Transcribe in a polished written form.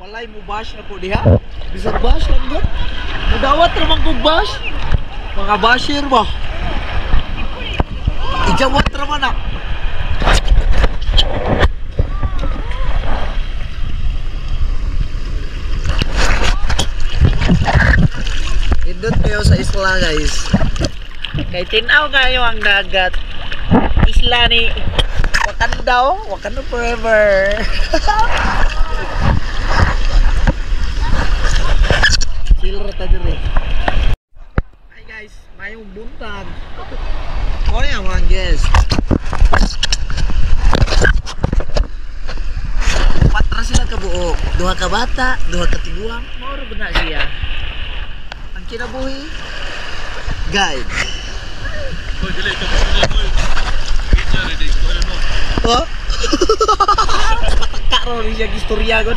Walay mo bash na po diha. Bisag bash lang gud. Mudawat ramang kog bash. Mga basher ba? Ijawat raman na. Indot kayo sa isla guys. Kay tinaw kayo ang dagat. Isla ni Wakanda, Wakanda forever. Chill rata dire. Hi guys, mayong buntag. Ano yung mga guest? Patra sila kabuok. Duha ka bata, duha ka tiguang. Mauro ba na siya? Ang kinabuhi, guide. Oh? Patagka rin siya istorya ko.